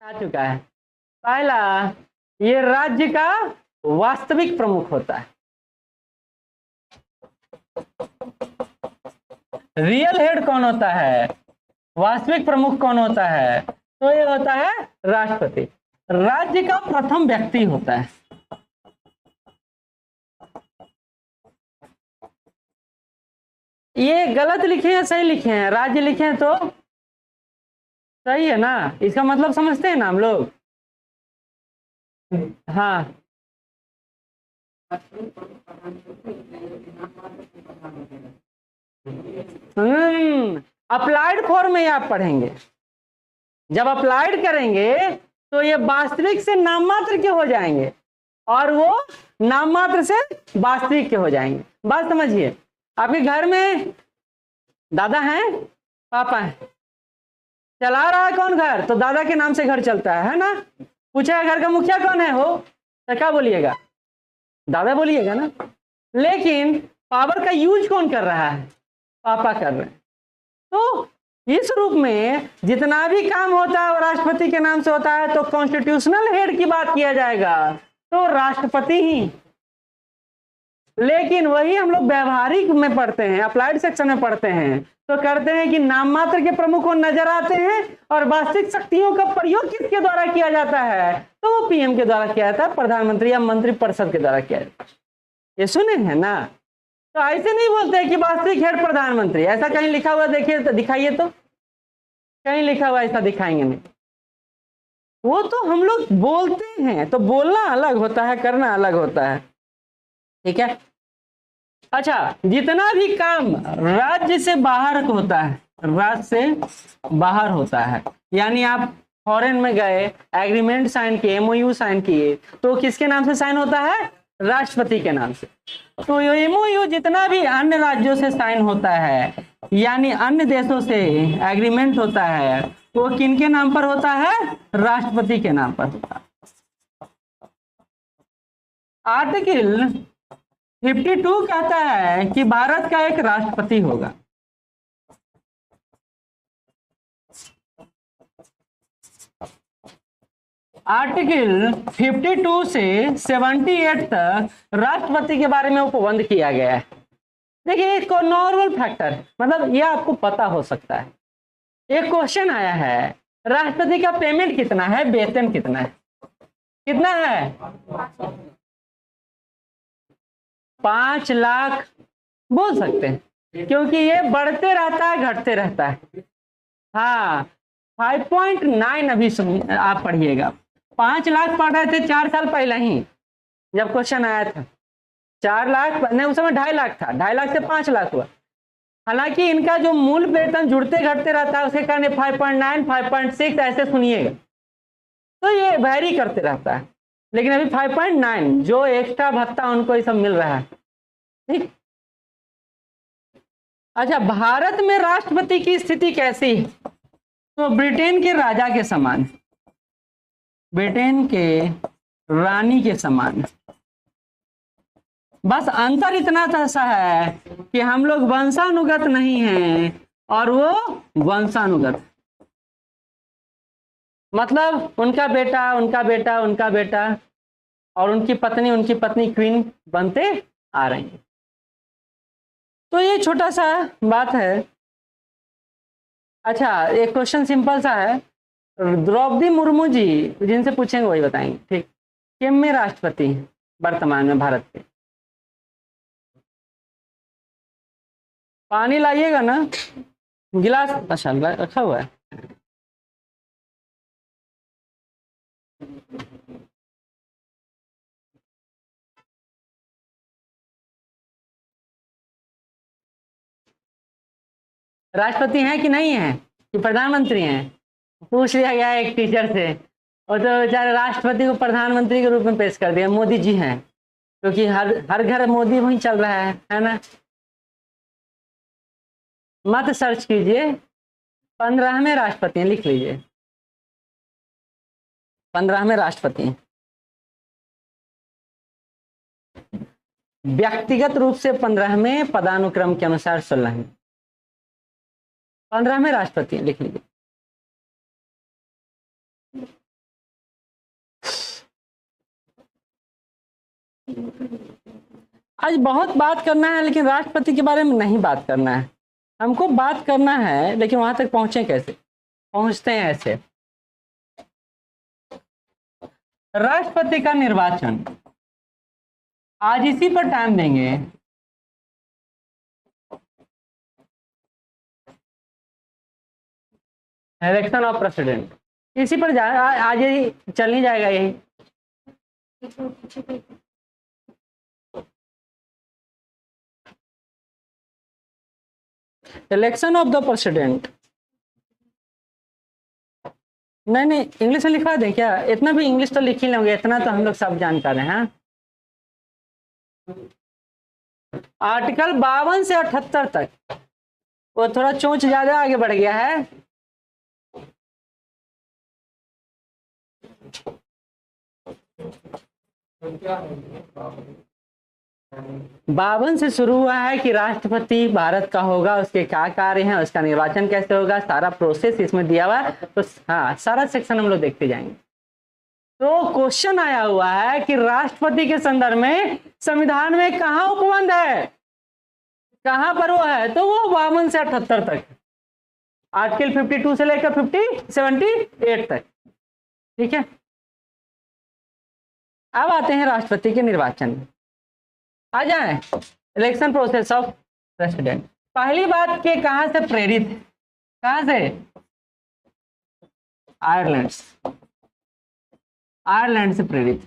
आ चुका है। पहला, ये राज्य का वास्तविक प्रमुख होता है। रियल हेड कौन होता है, वास्तविक प्रमुख कौन होता है, तो ये होता है राष्ट्रपति। राज्य का प्रथम व्यक्ति होता है। ये गलत लिखे हैं सही लिखे हैं, राज्य लिखे हैं तो सही है ना, इसका मतलब समझते हैं ना हम लोग। हाँ, अप्लाइड फॉर्म में आप पढ़ेंगे। जब अप्लाइड करेंगे तो ये वास्तविक से नाम मात्र के हो जाएंगे और वो नाम मात्र से वास्तविक के हो जाएंगे। बात समझिए, आपके घर में दादा हैं, पापा हैं, चला रहा है कौन घर, तो दादा के नाम से घर चलता है ना। पूछा घर का मुखिया कौन है हो, तो क्या बोलिएगा, दादा बोलिएगा ना। लेकिन पावर का यूज कौन कर रहा है, पापा कर रहे हैं। तो इस रूप में जितना भी काम होता है वो राष्ट्रपति के नाम से होता है। तो कॉन्स्टिट्यूशनल हेड की बात किया जाएगा तो राष्ट्रपति ही। लेकिन वही हम लोग व्यवहारिक में पढ़ते हैं, अप्लाइड सेक्शन में पढ़ते हैं, तो करते हैं कि नाम मात्र के प्रमुख को नजर आते हैं और वास्तविक शक्तियों का प्रयोग किसके द्वारा किया जाता है, तो वो पीएम के द्वारा किया जाता है, प्रधानमंत्री या मंत्रिपरिषद के द्वारा किया जाता है। ये सुने हैं ना। तो ऐसे नहीं बोलते कि वास्तविक हेड प्रधानमंत्री, ऐसा कहीं लिखा हुआ देखिए तो दिखाइए, तो कहीं लिखा हुआ ऐसा दिखाएंगे नहीं। वो तो हम लोग बोलते हैं, तो बोलना अलग होता है, करना अलग होता है। ठीक है। अच्छा, जितना भी काम राज्य से बाहर होता है, राज्य से बाहर होता है, यानी आप फॉरेन में गए, एग्रीमेंट साइन किए, एमओयू साइन किए, तो किसके नाम से साइन होता है, राष्ट्रपति के नाम से। तो एमओयू जितना भी अन्य राज्यों से साइन होता है, यानी अन्य देशों से एग्रीमेंट होता है, तो किनके नाम पर होता है, राष्ट्रपति के नाम पर होता है। आर्टिकल 52 कहता है कि भारत का एक राष्ट्रपति होगा। आर्टिकल 52 से 78 तक राष्ट्रपति के बारे में उपबंध किया गया है। देखिए, एक नॉर्मल फैक्टर, मतलब ये आपको पता हो सकता है। एक क्वेश्चन आया है, राष्ट्रपति का पेमेंट कितना है, वेतन कितना है, कितना है, 5 लाख बोल सकते हैं, क्योंकि ये बढ़ते रहता है घटते रहता है। हाँ, 5.9 अभी सुनिए, आप पढ़िएगा। 5 लाख पढ़ रहे थे 4 साल पहले ही जब क्वेश्चन आया था। 4 लाख नहीं, उस समय 2.5 लाख था, 2.5 लाख से 5 लाख हुआ। हालांकि इनका जो मूल वेतन जुड़ते घटते रहता है, उसके कारण 5.9, 5.6 ऐसे सुनिएगा, तो ये वैरी करते रहता है। लेकिन अभी 5.9 जो एक्स्ट्रा भत्ता उनको ये सब मिल रहा है। ठीक। अच्छा, भारत में राष्ट्रपति की स्थिति कैसी है, तो ब्रिटेन के राजा के समान, ब्रिटेन के रानी के समान। बस अंतर इतना सा है कि हम लोग वंशानुगत नहीं हैं और वो वंशानुगत, मतलब उनका बेटा उनका बेटा उनका बेटा और उनकी पत्नी क्वीन बनते आ रही हैं। तो ये छोटा सा बात है। अच्छा, एक क्वेश्चन सिंपल सा है, द्रौपदी मुर्मू जी जिनसे पूछेंगे वही बताएंगे। ठीक, किम में राष्ट्रपति हैं वर्तमान में भारत के। पानी लाइएगा ना, गिलास अच्छा रखा हुआ है। राष्ट्रपति हैं कि नहीं है, कि प्रधानमंत्री हैं, पूछ लिया गया एक टीचर से, और तो बेचारे राष्ट्रपति को प्रधानमंत्री के रूप में पेश कर दिया। मोदी जी हैं, क्योंकि हर घर मोदी वहीं चल रहा है ना। मत सर्च कीजिए, 15वें राष्ट्रपति हैं, लिख लीजिए, 15वें राष्ट्रपति हैं। व्यक्तिगत रूप से 15वें, पदानुक्रम के अनुसार 16वें, 15वें राष्ट्रपति हैं, लिख लीजिए। आज बहुत बात करना है, लेकिन राष्ट्रपति के बारे में नहीं बात करना है। हमको बात करना है, लेकिन वहां तक पहुंचे कैसे? पहुंचते हैं ऐसे। राष्ट्रपति का निर्वाचन, आज इसी पर टाइम देंगे। इलेक्शन ऑफ प्रेसिडेंट, इसी पर आज यही चल नहीं जाएगा यही। इलेक्शन ऑफ द प्रेसिडेंट, नहीं इंग्लिश में लिखवा दें क्या? इतना भी इंग्लिश तो लिख ही लेंगे, इतना तो हम लोग सब जानकार हैं। आर्टिकल 52 से 78 तक, वो थोड़ा चोंच ज्यादा आगे बढ़ गया है। बावन से शुरू हुआ है कि राष्ट्रपति भारत का होगा, उसके क्या कार्य हैं, उसका निर्वाचन कैसे होगा, सारा प्रोसेस इसमें दिया हुआ है। तो हाँ, सारा सेक्शन हम लोग देखते जाएंगे। तो क्वेश्चन आया हुआ है कि राष्ट्रपति के संदर्भ में संविधान में कहाँ उपबंध है, कहाँ पर वो है? तो वो 52 से 78 तक, आर्टिकल 52 से लेकर 78 तक। ठीक है, अब आते हैं राष्ट्रपति के निर्वाचन। आ जाए, इलेक्शन प्रोसेस ऑफ प्रेसिडेंट। पहली बात के कहां से प्रेरित, कहां से? आयरलैंड से प्रेरित।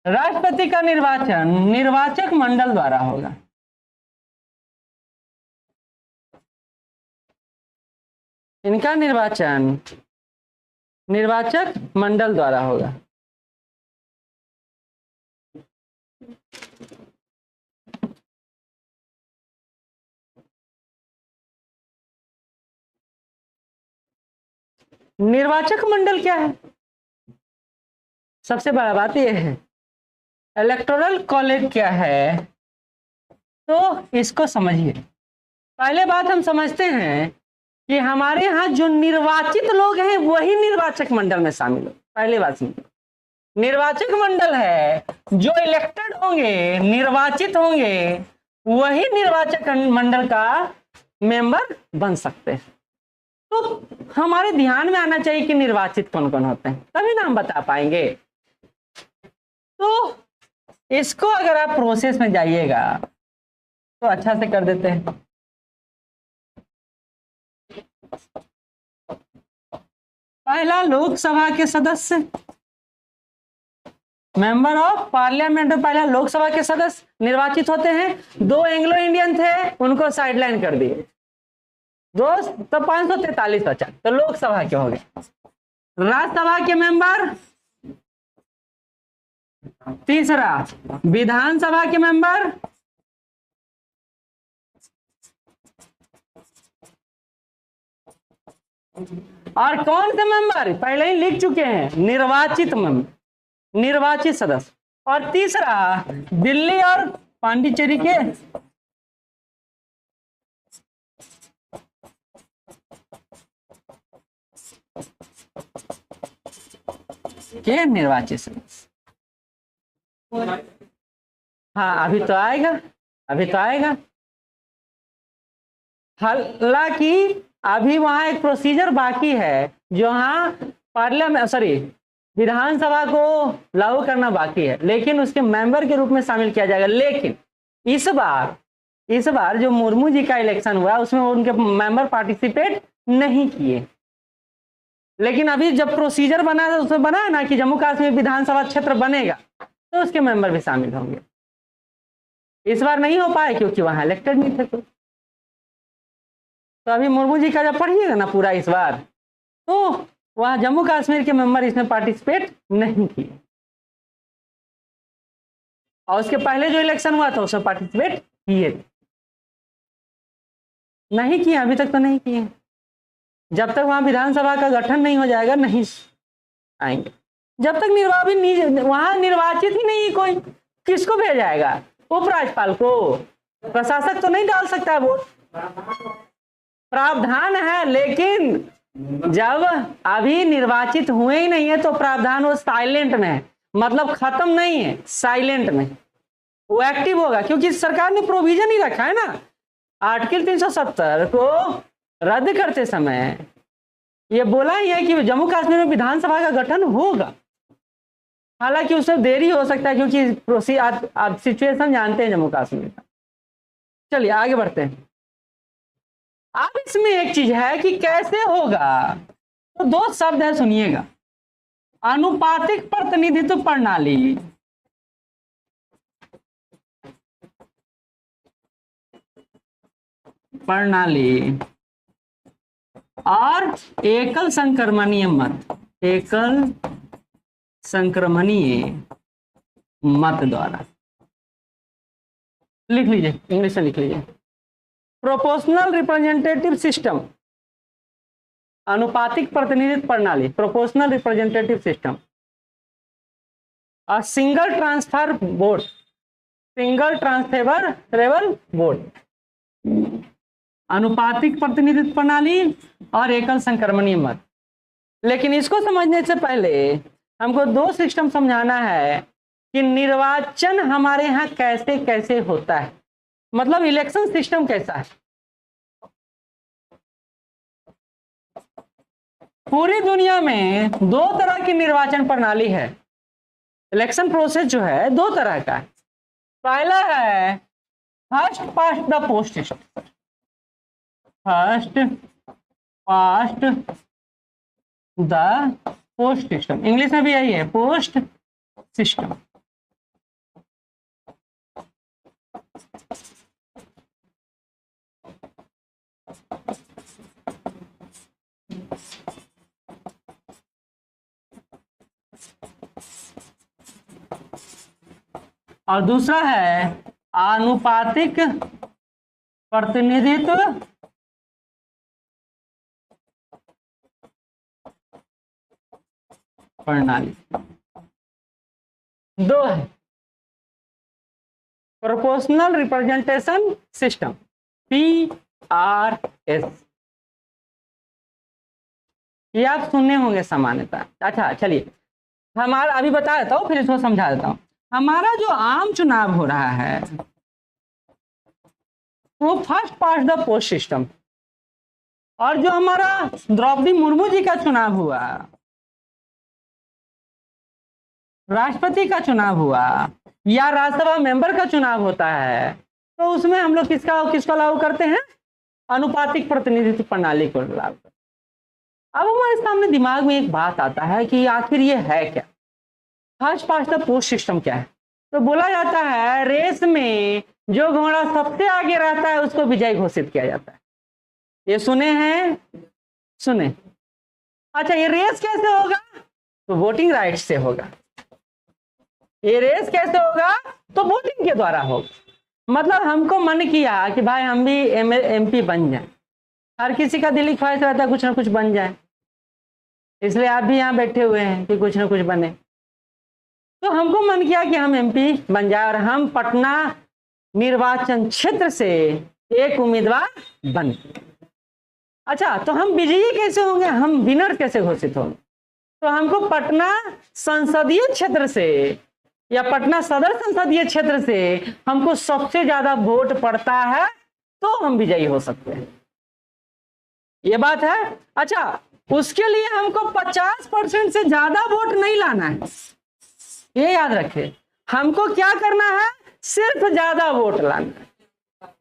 राष्ट्रपति का निर्वाचन निर्वाचक मंडल द्वारा होगा। इनका निर्वाचन निर्वाचक मंडल द्वारा होगा। निर्वाचक मंडल क्या है? सबसे बड़ा बात यह है, इलेक्टोरल कॉलेज क्या है, तो इसको समझिए। पहले बात हम समझते हैं कि हमारे यहाँ जो निर्वाचित लोग हैं वही निर्वाचक मंडल में शामिल हो। पहली बात समझिए, निर्वाचक मंडल है जो इलेक्टेड होंगे, निर्वाचित होंगे, वही निर्वाचक मंडल का मेंबर बन सकते हैं। तो हमारे ध्यान में आना चाहिए कि निर्वाचित कौन कौन होते हैं, तभी ना हम बता पाएंगे। तो इसको अगर आप प्रोसेस में जाइएगा तो अच्छा से कर देते हैं। पहला, लोकसभा के सदस्य, मेंबर ऑफ पार्लियामेंट। पहला लोकसभा के सदस्य निर्वाचित होते हैं। 2 एंग्लो इंडियन थे, उनको साइडलाइन कर दिए, 2 तो 543 बचा, तो लोकसभा के हो गए। राज्यसभा के मेंबर, तीसरा विधानसभा के मेंबर, और कौन से मेंबर? पहले ही लिख चुके हैं, निर्वाचित मेंबर, निर्वाचित सदस्य। और तीसरा दिल्ली और पांडिचेरी के निर्वाचित सदस्य। हाँ, अभी तो आएगा, अभी तो आएगा। हालांकि अभी वहां एक प्रोसीजर बाकी है, जो हाँ पार्लियामेंट विधानसभा को लागू करना बाकी है, लेकिन उसके मेंबर के रूप में शामिल किया जाएगा। लेकिन इस बार जो मुर्मू जी का इलेक्शन हुआ उसमें उनके मेंबर पार्टिसिपेट नहीं किए। लेकिन अभी जब प्रोसीजर बना है, उसमें बना है ना कि जम्मू कश्मीर विधानसभा क्षेत्र बनेगा, तो उसके मेंबर भी शामिल होंगे। इस बार नहीं हो पाए क्योंकि वहां इलेक्टेड नहीं थे। तो अभी मुर्मू जी का जब पढ़िएगा ना पूरा इस बार, तो वहां जम्मू कश्मीर के मेंबर इसमें पार्टिसिपेट नहीं किए, और उसके पहले जो इलेक्शन हुआ था उसमें पार्टिसिपेट किए थे। नहीं किए, अभी तक तो नहीं किए। जब तक वहां विधानसभा का गठन नहीं हो जाएगा नहीं आएंगे। जब तक वहां निर्वाचित ही नहीं कोई, किसको भेजाएगा? उपराज्यपाल को, प्रशासक तो नहीं डाल सकता वोट। प्रावधान है, लेकिन जब अभी निर्वाचित हुए ही नहीं है तो प्रावधान वो साइलेंट में है, मतलब खत्म नहीं है, साइलेंट में वो एक्टिव होगा, क्योंकि सरकार ने प्रोविजन ही रखा है ना आर्टिकल 370 को रद्द करते समय ये बोला ही है कि जम्मू कश्मीर में विधानसभा का गठन होगा। हालांकि उसमें देरी हो सकता है क्योंकि आप सिचुएशन जानते हैं जम्मू कश्मीर का। चलिए आगे बढ़ते हैं। अब इसमें एक चीज है कि कैसे होगा, तो दो शब्द है सुनिएगा, आनुपातिक प्रतिनिधित्व प्रणाली। और एकल संक्रमणीय मत, एकल संक्रमणीय मत द्वारा। लिख लीजिए, इंग्लिश में लिख लीजिए, प्रोपोर्शनल रिप्रेजेंटेटिव सिस्टम, अनुपातिक प्रतिनिधित्व प्रणाली, प्रोपोर्शनल रिप्रेजेंटेटिव सिस्टम। और single transfer board, single transferable board, अनुपातिक प्रतिनिधित्व प्रणाली और एकल संक्रमणीय मत। लेकिन इसको समझने से पहले हमको दो सिस्टम समझाना है कि निर्वाचन हमारे यहाँ कैसे कैसे होता है, मतलब इलेक्शन सिस्टम कैसा है। पूरी दुनिया में दो तरह की निर्वाचन प्रणाली है। इलेक्शन प्रोसेस जो है दो तरह का है। पहला है first past the post system, first past the post system, English में भी यही है, पोस्ट सिस्टम। और दूसरा है आनुपातिक प्रतिनिधित्व प्रणाली। दो है, प्रोपोर्शनल रिप्रेजेंटेशन सिस्टम, PRS, ये आप सुने होंगे सामान्यतः। अच्छा चलिए, हमारा अभी बता देता हूँ फिर इसको समझा देता हूँ। हमारा जो आम चुनाव हो रहा है वो first past the post system, और जो हमारा द्रौपदी मुर्मू जी का चुनाव हुआ, राष्ट्रपति का चुनाव हुआ या राज्यसभा मेंबर का चुनाव होता है, तो उसमें हम लोग किसका लागू करते हैं, अनुपातिक प्रतिनिधित्व प्रणाली को लागू करते हैं। अब हमारे सामने दिमाग में एक बात आता है कि आखिर ये है क्या, first past the post system क्या है। तो बोला जाता है रेस में जो घोड़ा सबसे आगे रहता है उसको विजयी घोषित किया जाता है। ये सुने हैं, सुने। अच्छा, ये रेस कैसे होगा, तो वोटिंग राइट से होगा। ये रेस कैसे होगा, तो वोटिंग के द्वारा होगा। मतलब हमको मन किया कि भाई हम भी MP बन जाए, हर किसी का दिली ख्वाहिश रहता है कुछ ना कुछ बन जाए, इसलिए आप भी यहाँ बैठे हुए हैं कि कुछ ना कुछ बने। तो हमको मन किया कि हम MP बन जाए और हम पटना निर्वाचन क्षेत्र से एक उम्मीदवार बने। अच्छा, तो हम विजयी कैसे होंगे, हम विनर कैसे घोषित होंगे, तो हमको पटना संसदीय क्षेत्र से या पटना सदर संसदीय क्षेत्र से हमको सबसे ज्यादा वोट पड़ता है तो हम विजयी हो सकते हैं, ये बात है। अच्छा, उसके लिए हमको 50% से ज्यादा वोट नहीं लाना है, ये याद रखें। हमको क्या करना है, सिर्फ ज्यादा वोट लाना है।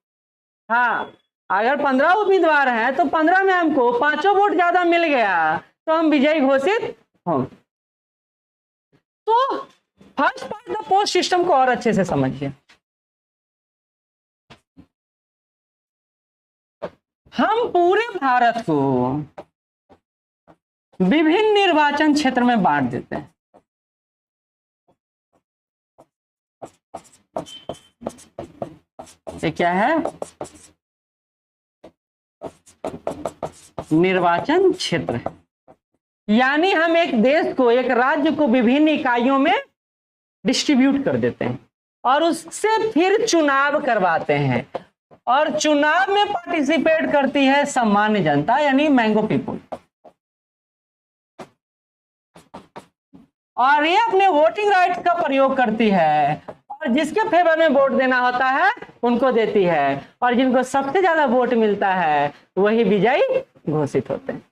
हाँ, अगर 15 उम्मीदवार हैं तो 15 में हमको 5 वोट ज्यादा मिल गया तो हम विजयी घोषित हों। तो first part the post system को और अच्छे से समझिए। हम पूरे भारत को विभिन्न निर्वाचन क्षेत्र में बांट देते हैं। ये क्या है, निर्वाचन क्षेत्र। यानी हम एक देश को, एक राज्य को विभिन्न इकाइयों में डिस्ट्रीब्यूट कर देते हैं और उससे फिर चुनाव करवाते हैं, और चुनाव में पार्टिसिपेट करती है सामान्य जनता, यानी मैंगो पीपुल। और ये अपने वोटिंग राइट्स का प्रयोग करती है और जिसके फेवर में वोट देना होता है उनको देती है और जिनको सबसे ज्यादा वोट मिलता है वही विजयी घोषित होते हैं।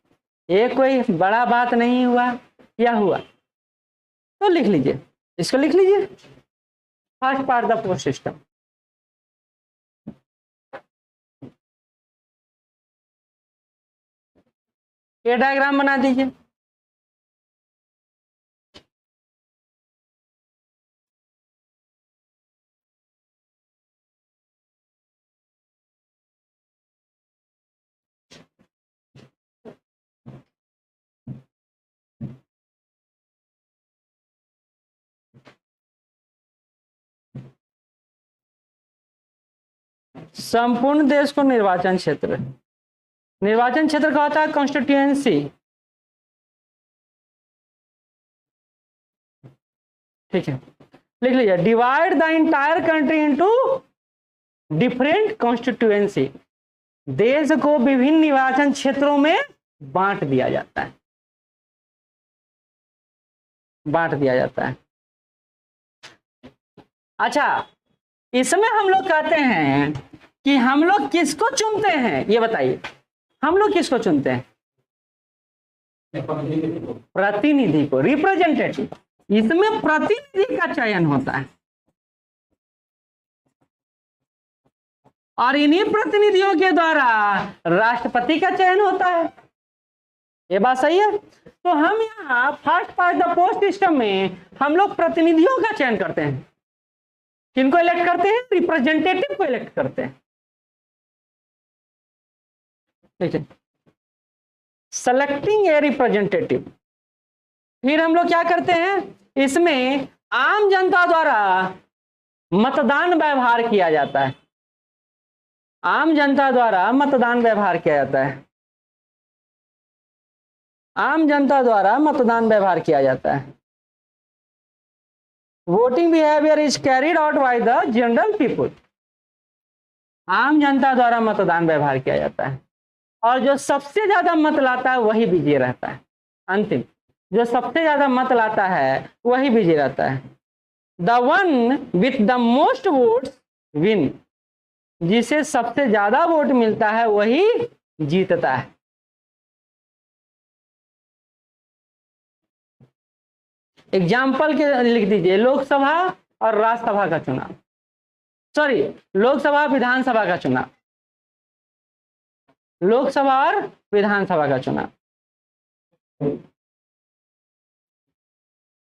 ये कोई बड़ा बात नहीं हुआ या हुआ? तो लिख लीजिए, इसको लिख लीजिए, first part the post system. ये डायग्राम बना दीजिए। संपूर्ण देश को निर्वाचन क्षेत्र का होता है कॉन्स्टिट्यूएंसी। ठीक है, लिख लीजिए, divide the entire country into different constituency. देश को विभिन्न निर्वाचन क्षेत्रों में बांट दिया जाता है, अच्छा, इसमें हम लोग कहते हैं कि हम लोग किसको चुनते हैं? ये बताइए, हम लोग किसको चुनते हैं? प्रतिनिधि को, रिप्रेजेंटेटिव। इसमें प्रतिनिधि का चयन होता है और इन्हीं प्रतिनिधियों के द्वारा राष्ट्रपति का चयन होता है। ये बात सही है? तो हम यहाँ first part the post system में हम लोग प्रतिनिधियों का चयन करते हैं। किनको इलेक्ट करते हैं? रिप्रेजेंटेटिव को इलेक्ट करते हैं। ठीक है, सेलेक्टिंग ए रिप्रेजेंटेटिव। फिर हम लोग क्या करते हैं? इसमें आम जनता द्वारा मतदान व्यवहार किया जाता है। आम जनता द्वारा मतदान व्यवहार किया जाता है। आम जनता द्वारा मतदान व्यवहार किया जाता है। Voting behaviour is carried out by the general people. आम जनता द्वारा मतदान व्यवहार किया जाता है और जो सबसे ज्यादा मत लाता है वही विजयी रहता है। अंतिम, जो सबसे ज्यादा मत लाता है वही विजयी रहता है। The one with the most votes win. जिसे सबसे ज्यादा वोट मिलता है वही जीतता है। एग्जाम्पल के लिख दीजिए, लोकसभा और राज्यसभा का चुनाव, सॉरी, लोकसभा विधानसभा का चुनाव, लोकसभा और विधानसभा का चुनाव।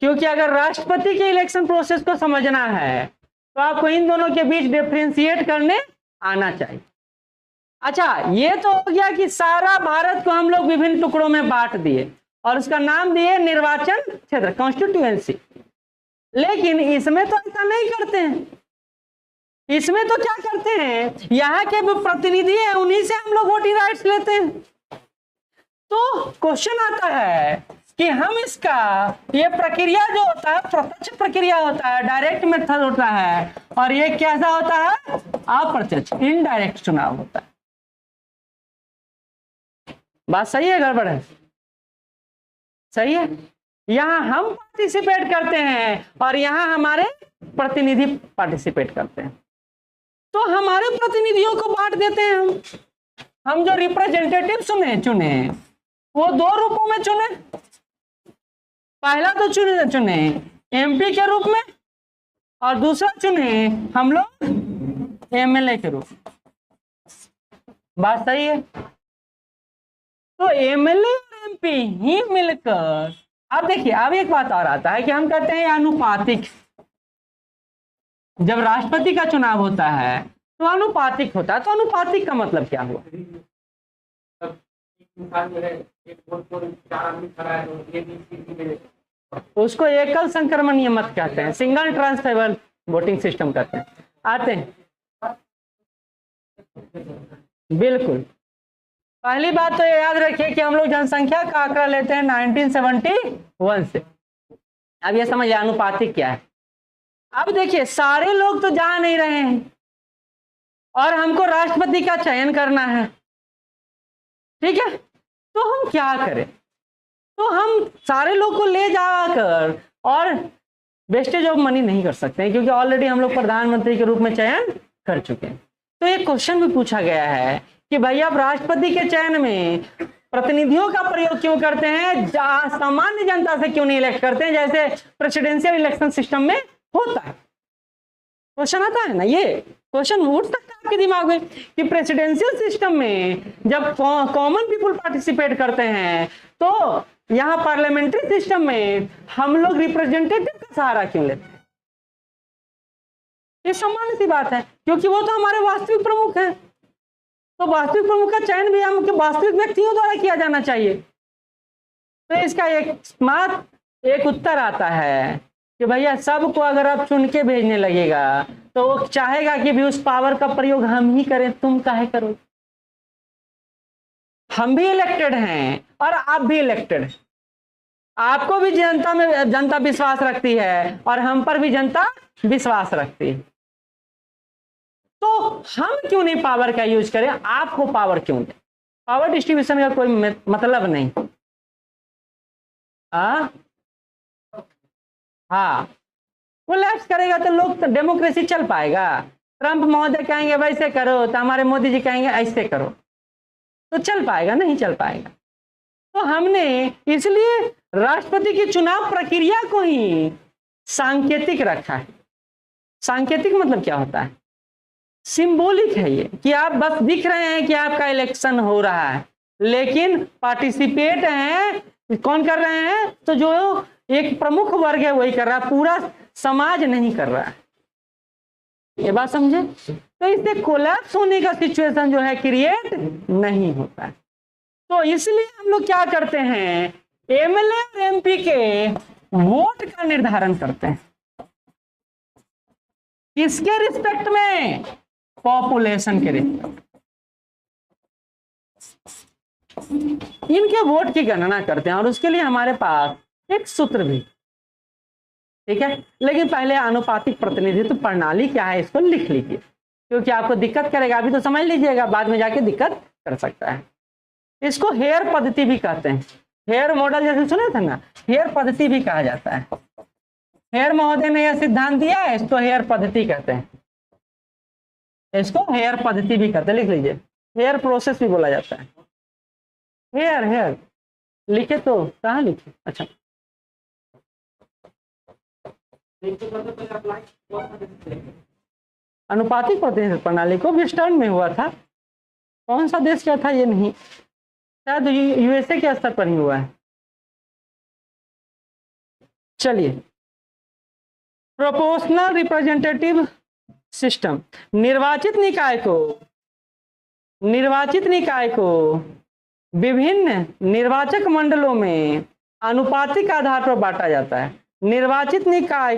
क्योंकि अगर राष्ट्रपति के इलेक्शन प्रोसेस को समझना है तो आपको इन दोनों के बीच डिफरेंशिएट करने आना चाहिए। अच्छा, ये तो हो गया कि सारा भारत को हम लोग विभिन्न टुकड़ों में बांट दिए और उसका नाम दिए निर्वाचन क्षेत्र, कॉन्स्टिट्यूएंसी। लेकिन इसमें तो ऐसा नहीं करते हैं। इसमें तो क्या करते हैं, यहाँ के जो प्रतिनिधि हैं उन्हीं से हम लोग वोटिंग राइट्स लेते हैं। तो क्वेश्चन आता है कि हम इसका, ये प्रक्रिया जो होता है प्रत्यक्ष प्रक्रिया होता है, डायरेक्ट मेथड होता है, और ये कैसा होता है? अप्रत्यक्ष, इनडायरेक्ट चुनाव होता है। बात सही है, गड़बड़ है? सही है। यहाँ हम पार्टिसिपेट करते हैं और यहाँ हमारे प्रतिनिधि पार्टिसिपेट करते हैं। तो हमारे प्रतिनिधियों को बांट देते हैं हम जो रिप्रेजेंटेटिव चुने वो दो रूपों में चुने। पहला तो चुने एमपी के रूप में और दूसरा चुने हम लोग एमएलए के रूप में। बात सही है? तो एमएलए और एमपी ही मिलकर, अब देखिए, अब एक बात और आता है कि हम कहते हैं अनुपातिक। जब राष्ट्रपति का चुनाव होता है तो अनुपातिक होता है। तो अनुपातिक का मतलब क्या हुआ? उसको एकल संक्रमणीय मत कहते हैं, सिंगल ट्रांसफरेबल वोटिंग सिस्टम कहते हैं। आते हैं, बिल्कुल। पहली बात तो ये याद रखिए कि हम लोग जनसंख्या का आंकड़ा लेते हैं 1971 से। अब ये समझिए अनुपातिक क्या है। अब देखिए, सारे लोग तो जा नहीं रहे हैं और हमको राष्ट्रपति का चयन करना है, ठीक है? तो हम क्या करें? तो हम सारे लोग को ले जाकर और वेस्टेज ऑफ मनी नहीं कर सकते हैं, क्योंकि ऑलरेडी हम लोग प्रधानमंत्री के रूप में चयन कर चुके हैं। तो एक क्वेश्चन भी पूछा गया है कि भैया आप राष्ट्रपति के चयन में प्रतिनिधियों का प्रयोग क्यों करते हैं, सामान्य जनता से क्यों नहीं इलेक्ट करते हैं, जैसे प्रेसिडेंशियल इलेक्शन सिस्टम में होता है। क्वेश्चन आता है ना, ये क्वेश्चन उठ सकता है आपके दिमाग में कि प्रेसिडेंशियल सिस्टम में जब कॉमन पीपल पार्टिसिपेट करते हैं तो यहाँ पार्लियामेंट्री सिस्टम में हम लोग रिप्रेजेंटेटिव का सहारा क्यों लेते हैं। ये सामान्य सी बात है, क्योंकि वो तो हमारे वास्तविक प्रमुख हैं। तो वास्तविक प्रमुख का चयन भी हम वास्तविक व्यक्तियों द्वारा किया जाना चाहिए। तो इसका एक उत्तर आता है कि भैया सबको अगर आप चुन के भेजने लगेगा तो वो चाहेगा कि भी उस पावर का प्रयोग हम ही करें, तुम काहे करो। हम भी इलेक्टेड हैं और आप भी इलेक्टेड हैं, आपको भी जनता विश्वास रखती है और हम पर भी जनता विश्वास रखती है। तो हम क्यों नहीं पावर का यूज करें, आपको पावर क्यों दें। पावर डिस्ट्रीब्यूशन का कोई मतलब नहीं। हाँ वो लैप्स करेगा तो लोग डेमोक्रेसी चल पाएगा। ट्रंप महोदय कहेंगे वैसे करो तो हमारे मोदी जी कहेंगे ऐसे करो, तो चल पाएगा, नहीं चल पाएगा। तो हमने इसलिए राष्ट्रपति की चुनाव प्रक्रिया को ही सांकेतिक रखा है। सांकेतिक मतलब क्या होता है, सिंबॉलिक है ये, कि आप बस दिख रहे हैं कि आपका इलेक्शन हो रहा है, लेकिन पार्टिसिपेट हैं कौन कर रहे हैं, तो जो एक प्रमुख वर्ग है वही कर रहा है, पूरा समाज नहीं कर रहा है। ये बात समझे। तो इससे कोलैप्स होने का सिचुएशन जो है क्रिएट नहीं होता है। तो इसलिए हम लोग क्या करते हैं, एमएलए और एमपी के वोट का निर्धारण करते हैं। किसके रिस्पेक्ट में, पॉपुलेशन के रिस्पेक्ट। इनके वोट की गणना करते हैं और उसके लिए हमारे पास एक सूत्र भी, ठीक है। लेकिन पहले आनुपातिक प्रतिनिधित्व प्रणाली क्या है इसको लिख लीजिए, क्योंकि आपको दिक्कत करेगा। अभी तो समझ लीजिएगा, बाद में जाके दिक्कत कर सकता है। इसको हेयर पद्धति भी कहते हैं। हेयर मॉडल जैसे सुने थे ना, हेयर पद्धति भी कहा जाता है। हेयर महोदय ने यह सिद्धांत दिया है, इसको हेयर पद्धति कहते हैं। इसको हेयर पद्धति भी कहते हैं, लिख लीजिए। हेयर प्रोसेस भी बोला जाता है। हेयर हेयर लिखे तो कहाँ लिखे, अच्छा अनुपातिक प्रतिनिधित्व प्रणाली को विस्टर्न में हुआ था। कौन सा देश क्या था ये नहीं, शायद यूएसए के स्तर पर ही हुआ है। चलिए, प्रोपोर्शनल रिप्रेजेंटेटिव सिस्टम। निर्वाचित निकाय को विभिन्न निर्वाचक मंडलों में अनुपातिक आधार पर बांटा जाता है। निर्वाचित निकाय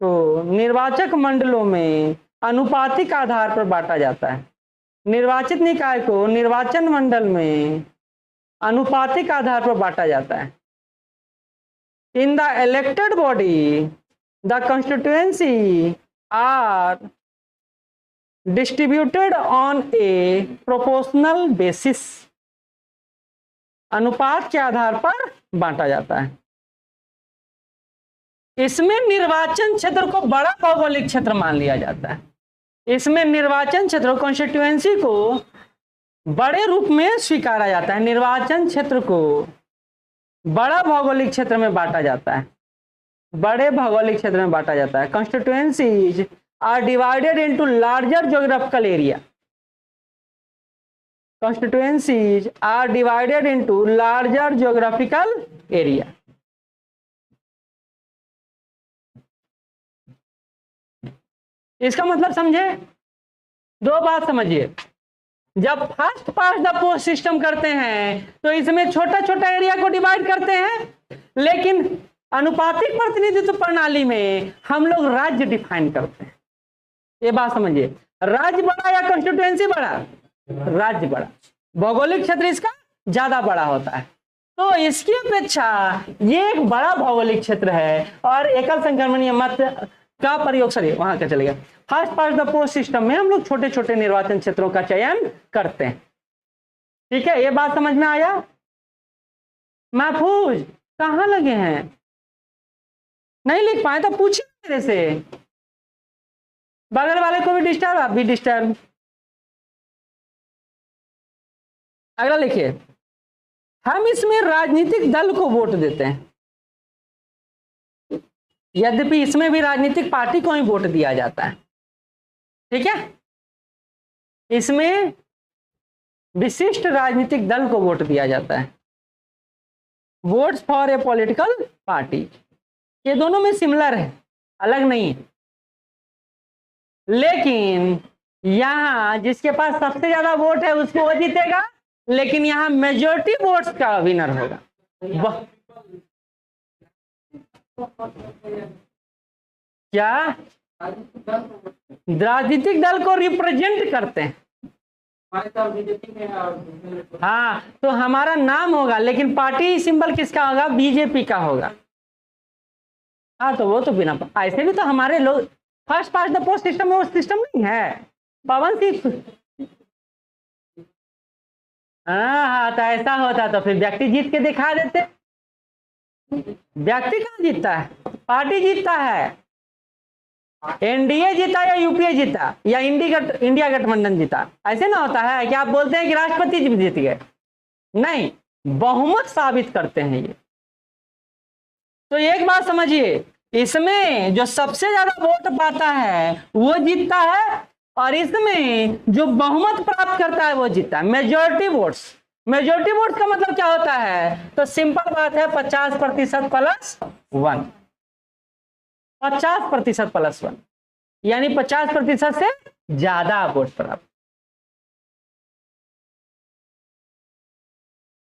को निर्वाचक मंडलों में अनुपातिक आधार पर बांटा जाता है। निर्वाचित निकाय को निर्वाचन मंडल में अनुपातिक आधार पर बांटा जाता है। In the elected body the constituency are distributed on a proportional basis। अनुपात के आधार पर बांटा जाता है। इसमें निर्वाचन क्षेत्र को बड़ा भौगोलिक क्षेत्र मान लिया जाता है। इसमें निर्वाचन क्षेत्र कॉन्स्टिट्यूएंसी को बड़े रूप में स्वीकारा जाता है। निर्वाचन क्षेत्र को बड़ा भौगोलिक क्षेत्र में बांटा जाता है। बड़े भौगोलिक क्षेत्र में बांटा जाता है। Constituencies are divided into larger geographical area. Constituencies are divided into larger geographical area। इसका मतलब समझे, दो बात समझिए। जब first pass the post system करते हैं तो इसमें छोटा छोटा एरिया को डिवाइड करते हैं, लेकिन अनुपातिक प्रतिनिधित्व प्रणाली में हम लोग राज्य डिफाइन करते हैं। ये बात समझिए, राज्य बड़ा या कॉन्स्टिट्यूएंसी बड़ा, राज्य बड़ा, भौगोलिक क्षेत्र इसका ज्यादा बड़ा होता है। तो इसकी अपेक्षा ये एक बड़ा भौगोलिक क्षेत्र है और एकल संक्रमणीय मत का प्रयोग, सॉरी वहां का चलेगा। First pass the post system में हम लोग छोटे छोटे निर्वाचन क्षेत्रों का चयन करते हैं। ठीक है, ये बात समझ में आया। महफूज कहाँ लगे हैं? नहीं लिख पाए तो पूछिए मेरे से। बगल वाले को भी डिस्टर्ब, आप भी डिस्टर्ब। अगला लिखिए, हम इसमें राजनीतिक दल को वोट देते हैं। यद्यपि इसमें भी राजनीतिक पार्टी को ही वोट दिया जाता है, ठीक है। इसमें विशिष्ट राजनीतिक दल को वोट दिया जाता है, votes for a political party. ये दोनों में सिमिलर है, अलग नहीं है। लेकिन यहां जिसके पास सबसे ज्यादा वोट है उसको वो जीतेगा, लेकिन यहां मेजोरिटी वोट्स का विनर होगा। क्या राजनीतिक दल को रिप्रेजेंट करते हैं? हाँ, तो हमारा नाम होगा, लेकिन पार्टी सिंबल किसका होगा? बीजेपी का होगा। हाँ, तो वो तो बिना ऐसे भी तो हमारे लोग first past the post system में वो सिस्टम नहीं है। पवन सिंह, हाँ, तो ऐसा होता तो फिर व्यक्ति जीत के दिखा देते। व्यक्ति कहाँ जीतता है? पार्टी जीतता है। एनडीए जीता या यूपीए जीता या इंडिया गठबंधन जीता, ऐसे ना होता है कि आप बोलते हैं कि राष्ट्रपति जी जीत गए। नहीं, बहुमत साबित करते हैं ये। तो एक बात समझिए, इसमें जो सबसे ज्यादा वोट पाता है वो जीतता है, और इसमें जो बहुमत प्राप्त करता है वो जीतता है। मेजोरिटी वोट्स, मेजोरिटी वोट्स का मतलब क्या होता है? तो सिंपल बात है, 50% प्लस 1, 50% प्लस 1, यानी 50% से ज्यादा वोट प्राप्त।